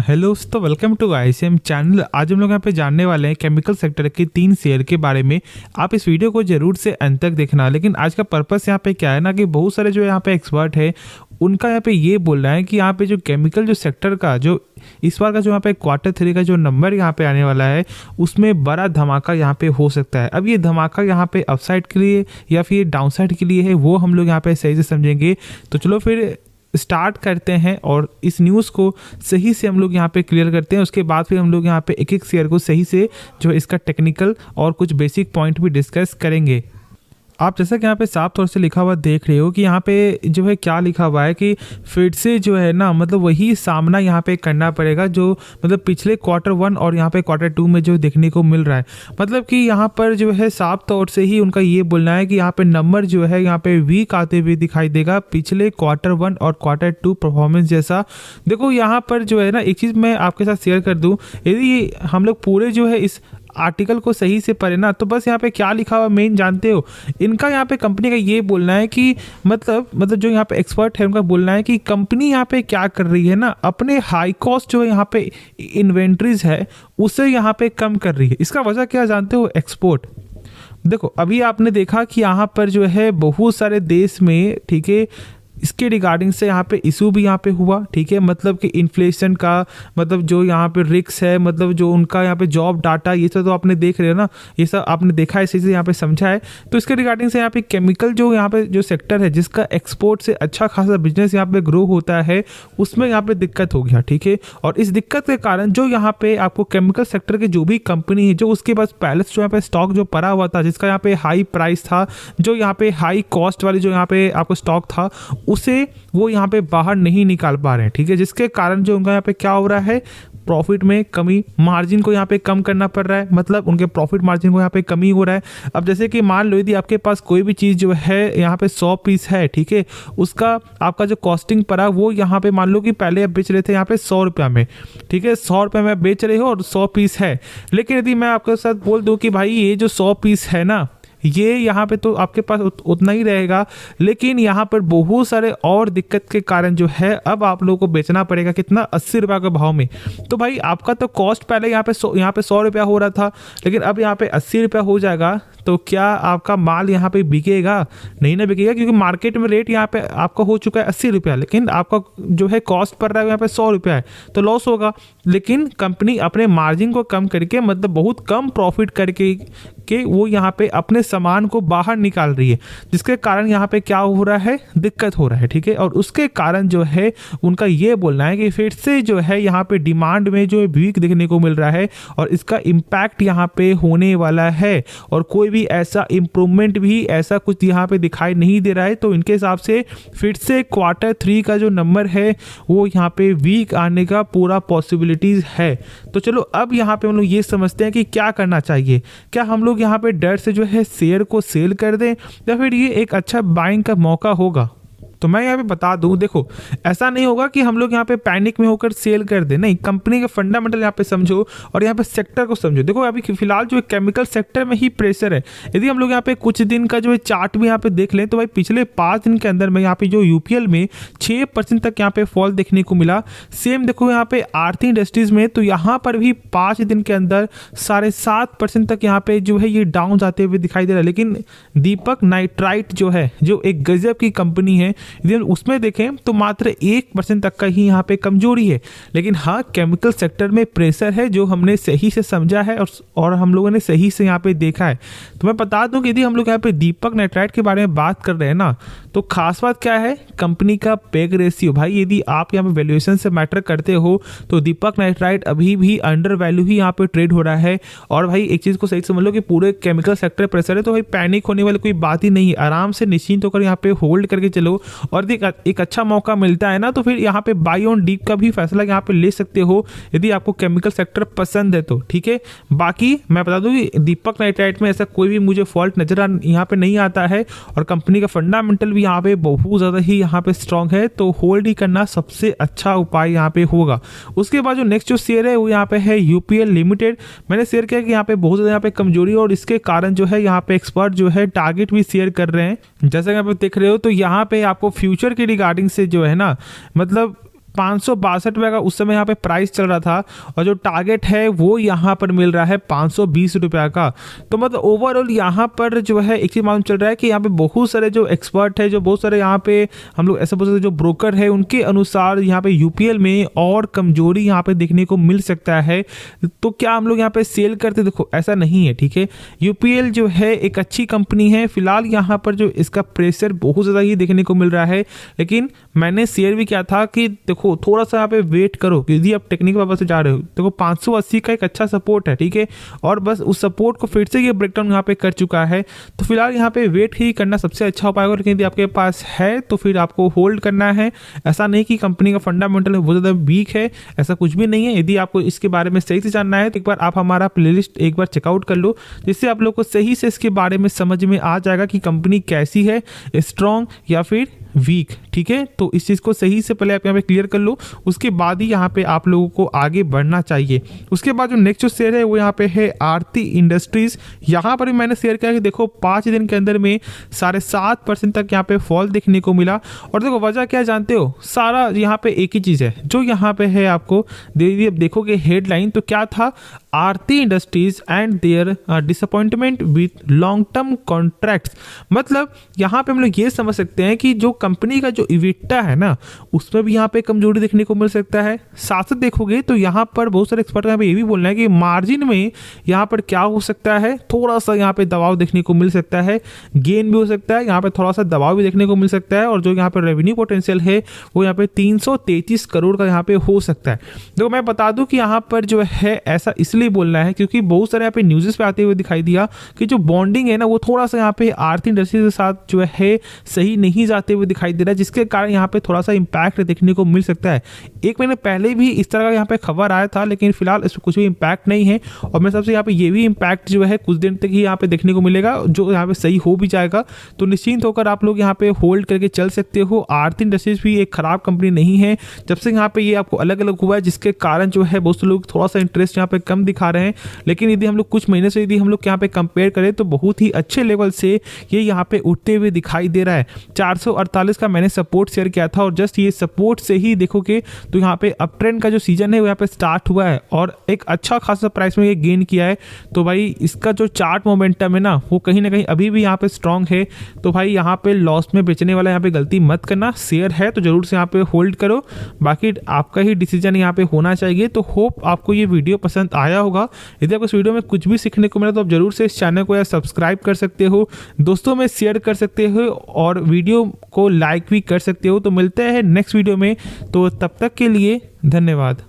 Hello दोस्तों, welcome to ICM channel. आज हम लोग यहाँ पे जानने वाले हैं केमिकल सेक्टर के 3 शेयर के बारे में। आप इस वीडियो को जरूर से अंत तक देखना। लेकिन आज का पर्पस यहाँ पे क्या है ना कि बहुत सारे जो यहाँ पे एक्सपर्ट है उनका यहाँ पे ये बोलना है कि यहाँ पे जो केमिकल जो सेक्टर का जो इस बार का जो यहाँ पे Q3 का जो नंबर यहाँ पे आने वाला है उसमें बड़ा धमाका यहाँ पे हो सकता है। अब ये धमाका यहाँ पे अपसाइड के लिए या फिर डाउनसाइड के लिए है वो हम लोग यहाँ पे सही से समझेंगे। तो चलो फिर स्टार्ट करते हैं और इस न्यूज़ को सही से हम लोग यहाँ पे क्लियर करते हैं। उसके बाद फिर हम लोग यहाँ पे एक एक शेयर को सही से जो है इसका टेक्निकल और कुछ बेसिक पॉइंट भी डिस्कस करेंगे। आप जैसा कि यहाँ पे साफ तौर से लिखा हुआ देख रहे हो कि यहाँ पे जो है क्या लिखा हुआ है कि फिर से जो है ना मतलब वही सामना यहाँ पे करना पड़ेगा जो मतलब पिछले Q1 और यहाँ पे Q2 में जो देखने को मिल रहा है। मतलब कि यहाँ पर जो है साफ तौर से ही उनका ये बोलना है कि यहाँ पे नंबर जो है यहाँ पे वीक आते हुए दिखाई देगा पिछले Q1 और Q2 परफॉर्मेंस जैसा। देखो यहाँ पर जो है ना एक चीज़ मैं आपके साथ शेयर कर दूँ, यदि हम लोग पूरे जो है इस आर्टिकल को सही से पढ़े ना तो बस यहाँ पे क्या लिखा हुआ मेन जानते हो। इनका यहाँ पे कंपनी का ये बोलना है कि मतलब जो यहाँ पे एक्सपर्ट है उनका बोलना है कि कंपनी यहाँ पे क्या कर रही है ना अपने हाई कॉस्ट जो यहाँ पे इन्वेंट्रीज है उसे यहाँ पे कम कर रही है। इसका वजह क्या जानते हो? एक्सपोर्ट। देखो अभी आपने देखा कि यहाँ पर जो है बहुत सारे देश में, ठीक है, इसके रिगार्डिंग से यहाँ पे इशू भी यहाँ पे हुआ, ठीक है। मतलब कि इन्फ्लेशन का मतलब जो यहाँ पे रिस्क है, मतलब जो उनका यहाँ पे जॉब डाटा ये सब तो आपने देख रहे हो ना, ये सब आपने देखा है, इसी से यहाँ पे समझा है। तो इसके रिगार्डिंग से यहाँ पे केमिकल जो यहाँ पे जो सेक्टर है जिसका एक्सपोर्ट से अच्छा खासा बिजनेस यहाँ पे ग्रो होता है उसमें यहाँ पे दिक्कत हो गया, ठीक है। और इस दिक्कत के कारण जो यहाँ पे आपको केमिकल सेक्टर के जो भी कंपनी है जो उसके पास पहले जो यहाँ पे स्टॉक जो पड़ा हुआ था जिसका यहाँ पे हाई प्राइस था, जो यहाँ पे हाई कॉस्ट वाली जो यहाँ पे आपको स्टॉक था उसे वो यहाँ पे बाहर नहीं निकाल पा रहे हैं, ठीक है। जिसके कारण जो उनका यहाँ पे क्या हो रहा है, प्रॉफिट में कमी, मार्जिन को यहाँ पे कम करना पड़ रहा है। मतलब उनके प्रॉफिट मार्जिन को यहाँ पे कमी हो रहा है। अब जैसे कि मान लो यदि आपके पास कोई भी चीज़ जो है यहाँ पे 100 पीस है, ठीक है, उसका आपका जो कॉस्टिंग पड़ा वो यहाँ पे मान लो कि पहले आप बेच रहे थे यहाँ पे 100 रुपये में, ठीक है, 100 रुपये में बेच रहे हो और 100 पीस है। लेकिन यदि मैं आपके साथ बोल दूँ कि भाई ये जो 100 पीस है ना ये यहाँ पे तो आपके पास उतना ही रहेगा, लेकिन यहाँ पर बहुत सारे और दिक्कत के कारण जो है अब आप लोगों को बेचना पड़ेगा कितना, 80 रुपये के भाव में। तो भाई आपका तो कॉस्ट पहले यहाँ पे 100 रुपया हो रहा था, लेकिन अब यहाँ पे 80 रुपया हो जाएगा। तो क्या आपका माल यहाँ पे बिकेगा? नहीं ना बिकेगा, क्योंकि मार्केट में रेट यहाँ पे आपका हो चुका है 80 रुपया, लेकिन आपका जो है कॉस्ट पड़ रहा है यहाँ पे 100 रुपया है, तो लॉस होगा। लेकिन कंपनी अपने मार्जिन को कम करके मतलब बहुत कम प्रॉफिट करके वो यहाँ पे अपने सामान को बाहर निकाल रही है, जिसके कारण यहाँ पे क्या हो रहा है, दिक्कत हो रहा है, ठीक है। और उसके कारण जो है उनका ये बोलना है कि फिर से जो है यहाँ पे डिमांड में जो वीक देखने को मिल रहा है और इसका इम्पैक्ट यहाँ पे होने वाला है और कोई भी ऐसा इम्प्रूवमेंट भी ऐसा कुछ यहाँ पे दिखाई नहीं दे रहा है। तो इनके हिसाब से फिर से Q3 का जो नंबर है वो यहाँ पे वीक आने का पूरा पॉसिबिलिटीज है। तो चलो अब यहाँ पे हम लोग ये समझते हैं कि क्या करना चाहिए। क्या हम लोग यहाँ पे डर से जो है शेयर को सेल कर दें या फिर ये एक अच्छा बाइंग का मौका होगा? तो मैं यहाँ पे बता दूं, देखो ऐसा नहीं होगा कि हम लोग यहाँ पे पैनिक में होकर सेल कर दें, नहीं, कंपनी के फंडामेंटल यहाँ पे समझो और यहाँ पे सेक्टर को समझो। देखो अभी फिलहाल जो केमिकल सेक्टर में ही प्रेशर है। यदि हम लोग यहाँ पे कुछ दिन का जो है चार्ट भी यहाँ पे देख लें तो भाई पिछले 5 दिन के अंदर में यहाँ पे जो यूपीएल में 6% तक यहाँ पे फॉल देखने को मिला। सेम देखो यहाँ पे आरती इंडस्ट्रीज में तो यहाँ पर भी 5 दिन के अंदर 7.5% तक यहाँ पे जो है ये डाउन जाते हुए दिखाई दे रहा है। लेकिन दीपक नाइट्राइट जो है जो एक गजब की कंपनी है, यदि उसमें देखें तो मात्र 1% तक का ही यहाँ पे कमजोरी है। लेकिन हाँ, केमिकल सेक्टर में प्रेशर है जो हमने सही से समझा है और हम लोगों ने सही से यहाँ पे देखा है। तो मैं बता दूं कि यदि हम लोग यहाँ पे दीपक नाइट्राइट के बारे में बात कर रहे हैं ना तो खास बात क्या है, कंपनी का पेग रेशियो। भाई यदि आप यहाँ पे वैल्यूएशन से मैटर करते हो तो दीपक नाइट्राइट अभी भी अंडर वैल्यू ही यहाँ पे ट्रेड हो रहा है। और भाई एक चीज़ को सही समझ लो कि पूरे केमिकल सेक्टर प्रेशर है, तो भाई पैनिक होने वाली कोई बात ही नहीं है। आराम से निश्चिंत होकर यहाँ पे होल्ड करके चलो और एक अच्छा मौका मिलता है ना तो फिर यहाँ पे बाई ऑन डीप का भी फैसला यहाँ पे ले सकते हो यदि आपको केमिकल सेक्टर पसंद है तो, ठीक है। बाकी मैं बता दूं कि दीपक नाइट्राइट में ऐसा कोई भी मुझे फॉल्ट नजर यहाँ पे नहीं आता है और कंपनी का फंडामेंटल भी यहाँ पे बहुत ज़्यादा ही यहाँ पे स्ट्रांग है, तो होल्ड ही करना सबसे अच्छा उपाय यहाँ पे होगा। उसके बाद जो नेक्स्ट जो शेयर है वो यहाँ पे है यूपीएल लिमिटेड। मैंने शेयर किया कि यहाँ पे बहुत ज़्यादा यहाँ पे कमजोरी और इसके कारण जो है यहाँ पे एक्सपर्ट जो है टारगेट भी शेयर कर रहे हैं। जैसा कि आप देख रहे हो तो यहाँ पे आपको फ्यूचर के रिगार्डिंग से जो है ना मतलब 562 का उस समय यहाँ पे प्राइस चल रहा था और जो टारगेट है वो यहाँ पर मिल रहा है 520 रुपया का। तो मतलब ओवरऑल यहाँ पर जो है एक चीज मालूम चल रहा है कि यहाँ पे बहुत सारे जो एक्सपर्ट है, जो बहुत सारे यहाँ पे हम लोग ऐसे बोल सकते जो ब्रोकर है, उनके अनुसार यहाँ पे यूपीएल में और कमजोरी यहाँ पे देखने को मिल सकता है। तो क्या हम लोग यहाँ पे सेल करते? देखो ऐसा नहीं है, ठीक है। यूपीएल जो है एक अच्छी कंपनी है, फिलहाल यहाँ पर जो इसका प्रेशर बहुत ज़्यादा ही देखने को मिल रहा है, लेकिन मैंने शेयर भी किया था कि देखो थोड़ा सा यहाँ पे वेट करो, यदि आप टेक्निकल पर्पस से जा रहे हो। देखो 580 का एक अच्छा सपोर्ट है, ठीक है, और बस उस सपोर्ट को फिर से ये ब्रेकडाउन यहाँ पे कर चुका है। तो फिलहाल यहाँ पे वेट ही करना सबसे अच्छा उपाय होगा, लेकिन यदि आपके पास है तो फिर आपको होल्ड करना है। ऐसा नहीं कि कंपनी का फंडामेंटल बहुत ज़्यादा वीक है, ऐसा कुछ भी नहीं है। यदि आपको इसके बारे में सही से जानना है तो एक बार आप हमारा प्लेलिस्ट एक बार चेकआउट कर लो, जिससे आप लोग को सही से इसके बारे में समझ में आ जाएगा कि कंपनी कैसी है, स्ट्रॉन्ग या फिर वीक, ठीक है। तो इस चीज़ को सही से पहले आप यहाँ पे क्लियर कर लो, उसके बाद ही यहाँ पे आप लोगों को आगे बढ़ना चाहिए। उसके बाद जो नेक्स्ट जो शेयर है वो यहाँ पे है आरती इंडस्ट्रीज। यहाँ पर भी मैंने शेयर किया कि देखो 5 दिन के अंदर में 7.5% तक यहाँ पे फॉल देखने को मिला। और देखो वजह क्या जानते हो, सारा यहाँ पे एक ही चीज़ है जो यहाँ पे है। आपको अब देखोगे हेडलाइन तो क्या था, Aarti industries and their disappointment with long term contracts. मतलब यहाँ पे हम लोग ये समझ सकते हैं कि जो कंपनी का जो इविटा है ना, उसमें भी यहाँ पे कमजोरी देखने को मिल सकता है। साथ साथ देखोगे तो यहाँ पर बहुत सारे एक्सपर्ट यहाँ पे ये भी बोल रहे हैं कि मार्जिन में यहाँ पर क्या हो सकता है, थोड़ा सा यहाँ पे दबाव देखने को मिल सकता है, गेन भी हो सकता है, यहाँ पे थोड़ा सा दबाव भी देखने को मिल सकता है। और जो यहाँ पर रेवेन्यू पोटेंशियल है वो यहाँ पे 333 करोड़ का यहाँ पे हो सकता है। देखो मैं बता दूं कि यहाँ पर जो है ऐसा इसलिए बोलना है क्योंकि बहुत सारे यहाँ पे न्यूज़ पे आते हुए दिखाई दिया कि जो बॉन्डिंग है ना वो थोड़ा सा यहाँ पे आरती इंडस्ट्रीज के साथ जो है सही नहीं जाते हुए दिखाई दे रहा है, जिसके कारण यहाँ पे थोड़ा सा इम्पैक्ट देखने को मिल सकता है। 1 महीने पहले भी इस तरह का यहाँ पे खबर आया था, लेकिन फिलहाल इसमें कुछ भी इम्पैक्ट नहीं है। और मेरे हिसाब से यहाँ पे ये भी इम्पैक्ट जो है कुछ दिन तक ही यहाँ पे देखने को मिलेगा, जो यहाँ पे सही हो भी जाएगा। तो निश्चिंत होकर आप लोग यहाँ पे होल्ड करके चल सकते हो। आरती इंडस्ट्रीज भी एक खराब कंपनी नहीं है, जब से यहाँ पे ये आपको अलग अलग हुआ है, जिसके कारण जो है बहुत से लोग थोड़ा सा इंटरेस्ट यहाँ पे कम दिखा रहे हैं। लेकिन यदि हम लोग कुछ महीने से यदि हम लोग यहाँ पे कंपेयर करें तो बहुत ही अच्छे लेवल से ये यहाँ पे उठते हुए दिखाई दे रहा है। 448 का मैंने सपोर्ट शेयर किया था, और जस्ट ये सपोर्ट से ही देखोगे तो यहाँ पे अप ट्रेंड का जो सीजन है वो यहाँ पे स्टार्ट हुआ है और एक अच्छा खासा प्राइस में ये गेन किया है। तो भाई इसका जो चार्ट मोमेंटम है ना वो कहीं ना कहीं अभी भी यहाँ पे स्ट्रांग है। तो भाई यहाँ पे लॉस में बेचने वाला यहाँ पे गलती मत करना, शेयर है तो जरूर से यहाँ पे होल्ड करो, बाकी आपका ही डिसीजन यहाँ पे होना चाहिए। तो होप आपको ये वीडियो पसंद आया होगा। यदि आपको इस वीडियो में कुछ भी सीखने को मिला तो आप जरूर से इस चैनल को या सब्सक्राइब कर सकते हो, दोस्तों में शेयर कर सकते हो और वीडियो को लाइक भी कर सकते हो। तो मिलते हैं नेक्स्ट वीडियो में, तो तब तक के लिए धन्यवाद।